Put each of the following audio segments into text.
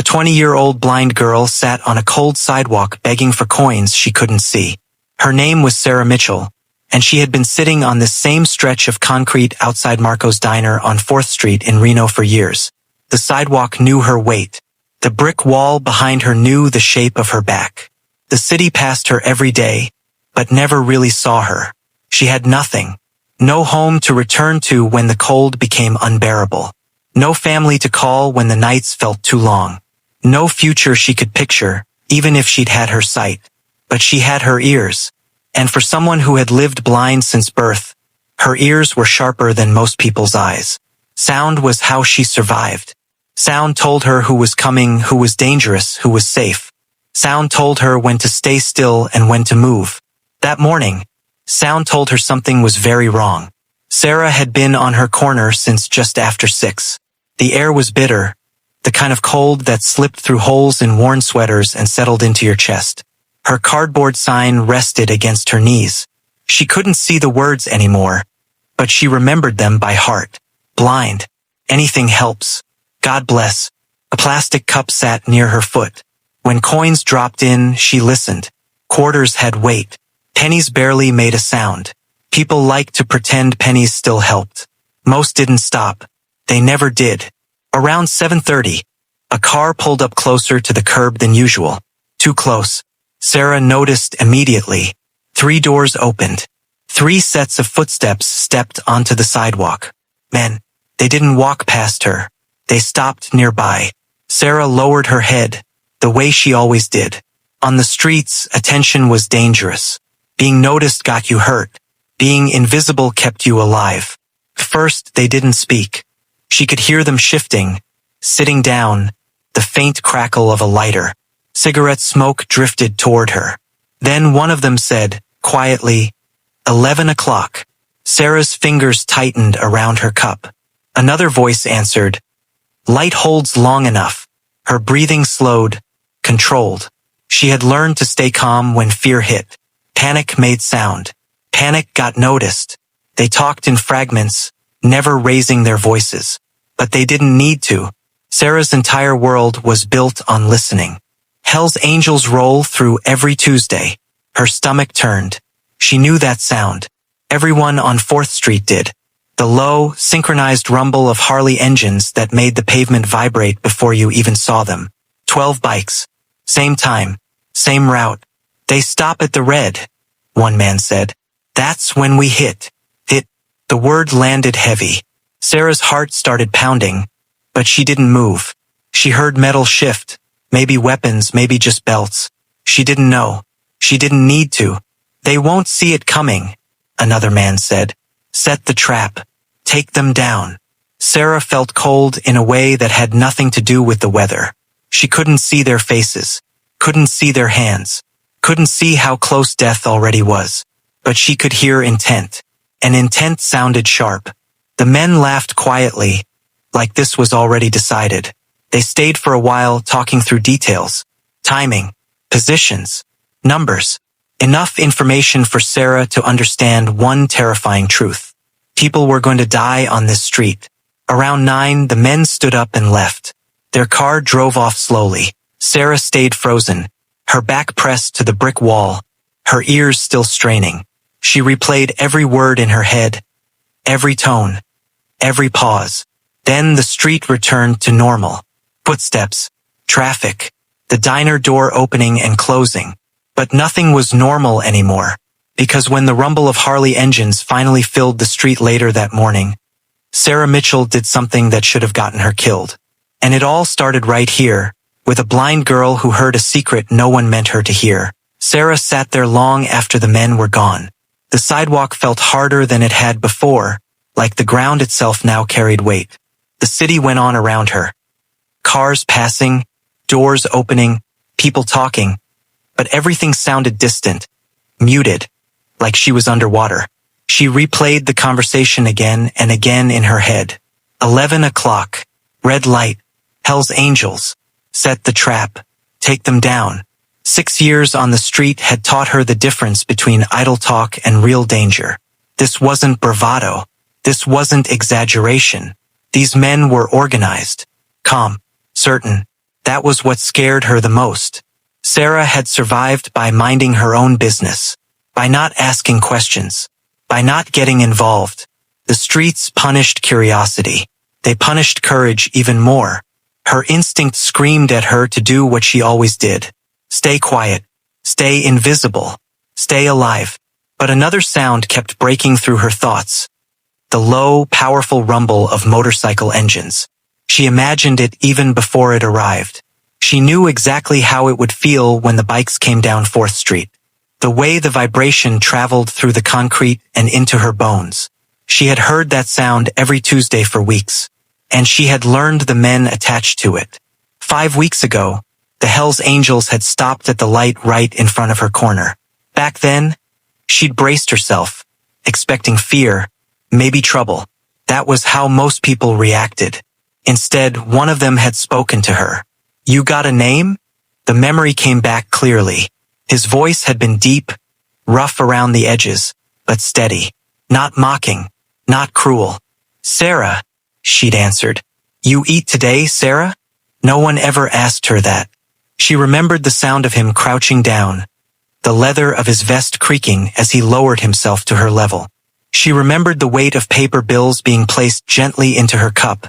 20-year-old blind girl sat on a cold sidewalk begging for coins she couldn't see. Her name was Sarah Mitchell, and she had been sitting on this same stretch of concrete outside Marco's Diner on 4th Street in Reno for years. The sidewalk knew her weight. The brick wall behind her knew the shape of her back. The city passed her every day, but never really saw her. She had nothing. No home to return to when the cold became unbearable. No family to call when the nights felt too long. No future she could picture, even if she'd had her sight. But she had her ears. And for someone who had lived blind since birth, her ears were sharper than most people's eyes. Sound was how she survived. Sound told her who was coming, who was dangerous, who was safe. Sound told her when to stay still and when to move. That morning, sound told her something was very wrong. Sarah had been on her corner since just after 6. The air was bitter, the kind of cold that slipped through holes in worn sweaters and settled into your chest. Her cardboard sign rested against her knees. She couldn't see the words anymore, but she remembered them by heart. Blind. Anything helps. God bless. A plastic cup sat near her foot. When coins dropped in, she listened. Quarters had weight. Pennies barely made a sound. People liked to pretend pennies still helped. Most didn't stop. They never did. Around 7:30, a car pulled up closer to the curb than usual. Too close. Sarah noticed immediately. 3 doors opened. 3 sets of footsteps stepped onto the sidewalk. Men. They didn't walk past her. They stopped nearby. Sarah lowered her head, the way she always did. On the streets, attention was dangerous. Being noticed got you hurt. Being invisible kept you alive. First, they didn't speak. She could hear them shifting, sitting down, the faint crackle of a lighter. Cigarette smoke drifted toward her. Then one of them said, quietly, 11 o'clock. Sarah's fingers tightened around her cup. Another voice answered, light holds long enough. Her breathing slowed, controlled. She had learned to stay calm when fear hit. Panic made sound. Panic got noticed. They talked in fragments, never raising their voices. But they didn't need to. Sarah's entire world was built on listening. Hell's Angels roll through every Tuesday. Her stomach turned. She knew that sound. Everyone on 4th Street did. The low, synchronized rumble of Harley engines that made the pavement vibrate before you even saw them. 12 bikes. Same time. Same route. They stop at the red, one man said. That's when we hit. Hit. The word landed heavy. Sarah's heart started pounding, but she didn't move. She heard metal shift. Maybe weapons, maybe just belts. She didn't know. She didn't need to. They won't see it coming, another man said. Set the trap. Take them down. Sarah felt cold in a way that had nothing to do with the weather. She couldn't see their faces. Couldn't see their hands. Couldn't see how close death already was. But she could hear intent. And intent sounded sharp. The men laughed quietly, like this was already decided. They stayed for a while talking through details. Timing. Positions. Numbers. Enough information for Sarah to understand one terrifying truth. People were going to die on this street. Around 9, the men stood up and left. Their car drove off slowly. Sarah stayed frozen, her back pressed to the brick wall, her ears still straining. She replayed every word in her head, every tone, every pause. Then the street returned to normal. Footsteps, traffic, the diner door opening and closing. But nothing was normal anymore, because when the rumble of Harley engines finally filled the street later that morning, Sarah Mitchell did something that should have gotten her killed. And it all started right here, with a blind girl who heard a secret no one meant her to hear. Sarah sat there long after the men were gone. The sidewalk felt harder than it had before, like the ground itself now carried weight. The city went on around her. Cars passing, doors opening, people talking, but everything sounded distant, muted, like she was underwater. She replayed the conversation again and again in her head. 11 o'clock, red light, Hell's Angels, set the trap, take them down. 6 years on the street had taught her the difference between idle talk and real danger. This wasn't bravado. This wasn't exaggeration. These men were organized, calm, certain. That was what scared her the most. Sarah had survived by minding her own business, by not asking questions, by not getting involved. The streets punished curiosity. They punished courage even more. Her instinct screamed at her to do what she always did. Stay quiet. Stay invisible. Stay alive. But another sound kept breaking through her thoughts. The low, powerful rumble of motorcycle engines. She imagined it even before it arrived. She knew exactly how it would feel when the bikes came down 4th Street. The way the vibration traveled through the concrete and into her bones. She had heard that sound every Tuesday for weeks. And she had learned the men attached to it. 5 weeks ago, the Hells Angels had stopped at the light right in front of her corner. Back then, she'd braced herself, expecting fear, maybe trouble. That was how most people reacted. Instead, one of them had spoken to her. "You got a name?" The memory came back clearly. His voice had been deep, rough around the edges, but steady. Not mocking, not cruel. "Sarah," she'd answered. "You eat today, Sarah?" No one ever asked her that. She remembered the sound of him crouching down, the leather of his vest creaking as he lowered himself to her level. She remembered the weight of paper bills being placed gently into her cup,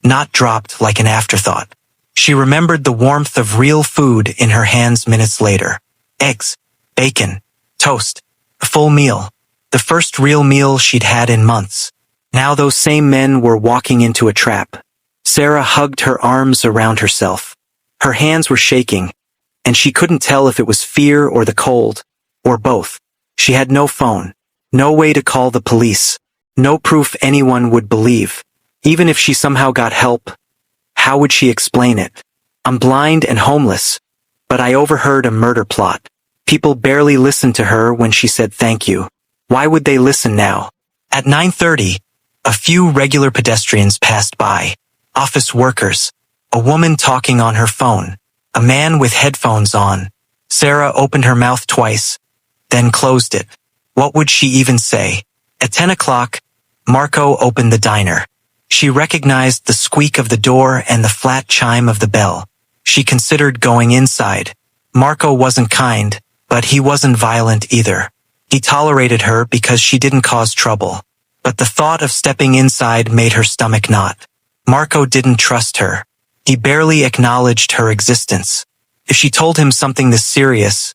not dropped like an afterthought. She remembered the warmth of real food in her hands minutes later. Eggs, bacon, toast, a full meal. The first real meal she'd had in months. Now those same men were walking into a trap. Sarah hugged her arms around herself. Her hands were shaking, and she couldn't tell if it was fear or the cold, or both. She had no phone, no way to call the police, no proof anyone would believe. Even if she somehow got help, how would she explain it? "I'm blind and homeless, but I overheard a murder plot." People barely listened to her when she said thank you. Why would they listen now? At 9:30, a few regular pedestrians passed by. Office workers, a woman talking on her phone, a man with headphones on. Sarah opened her mouth twice, then closed it. What would she even say? At 10 o'clock, Marco opened the diner. She recognized the squeak of the door and the flat chime of the bell. She considered going inside. Marco wasn't kind, but he wasn't violent either. He tolerated her because she didn't cause trouble. But the thought of stepping inside made her stomach knot. Marco didn't trust her. He barely acknowledged her existence. If she told him something this serious,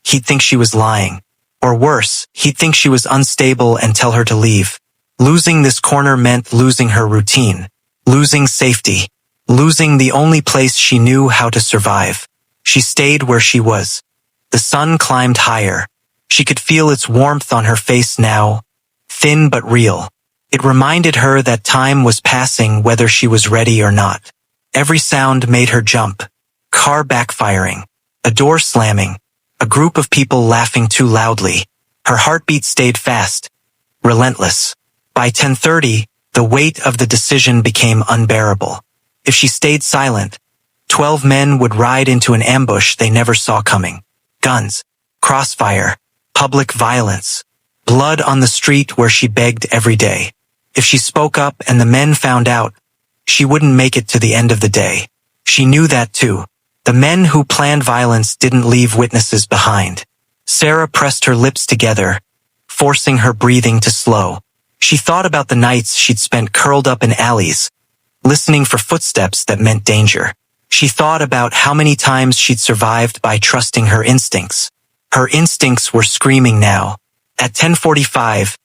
he'd think she was lying. Or worse, he'd think she was unstable and tell her to leave. Losing this corner meant losing her routine, losing safety, losing the only place she knew how to survive. She stayed where she was. The sun climbed higher. She could feel its warmth on her face now, thin but real. It reminded her that time was passing whether she was ready or not. Every sound made her jump. Car backfiring, a door slamming, a group of people laughing too loudly. Her heartbeat stayed fast, relentless. By 10:30, the weight of the decision became unbearable. If she stayed silent, 12 men would ride into an ambush they never saw coming. Guns, crossfire, public violence, blood on the street where she begged every day. If she spoke up and the men found out, she wouldn't make it to the end of the day. She knew that too. The men who planned violence didn't leave witnesses behind. Sarah pressed her lips together, forcing her breathing to slow. She thought about the nights she'd spent curled up in alleys, listening for footsteps that meant danger. She thought about how many times she'd survived by trusting her instincts. Her instincts were screaming now. At 10:45,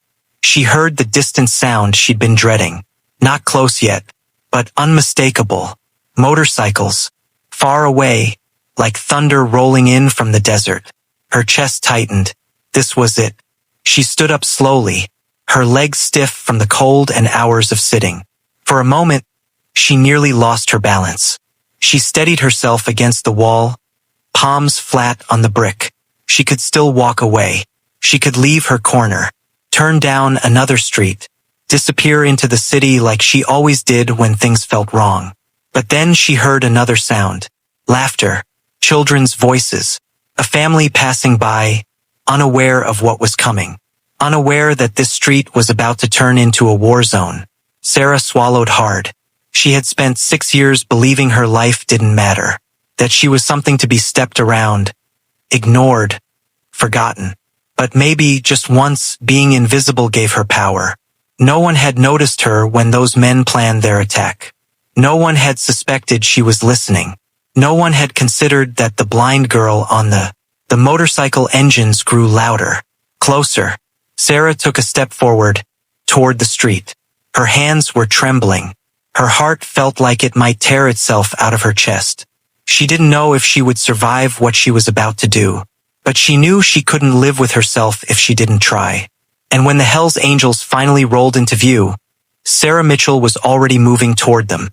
she heard the distant sound she'd been dreading. Not close yet, but unmistakable. Motorcycles, far away, like thunder rolling in from the desert. Her chest tightened. This was it. She stood up slowly, her legs stiff from the cold and hours of sitting. For a moment, she nearly lost her balance. She steadied herself against the wall, palms flat on the brick. She could still walk away. She could leave her corner, turn down another street, disappear into the city like she always did when things felt wrong. But then she heard another sound. Laughter, children's voices, a family passing by, unaware of what was coming. Unaware that this street was about to turn into a war zone. Sarah swallowed hard. She had spent 6 years believing her life didn't matter. that she was something to be stepped around, ignored, forgotten. But maybe, just once, being invisible gave her power. No one had noticed her when those men planned their attack. No one had suspected she was listening. No one had considered that the blind girl on the motorcycle engines grew louder, closer. Sarah took a step forward, toward the street. Her hands were trembling. Her heart felt like it might tear itself out of her chest. She didn't know if she would survive what she was about to do, but she knew she couldn't live with herself if she didn't try. And when the Hells Angels finally rolled into view, Sarah Mitchell was already moving toward them.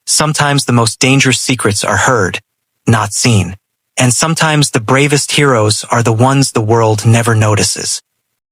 Sometimes the most dangerous secrets are heard, not seen. And sometimes the bravest heroes are the ones the world never notices.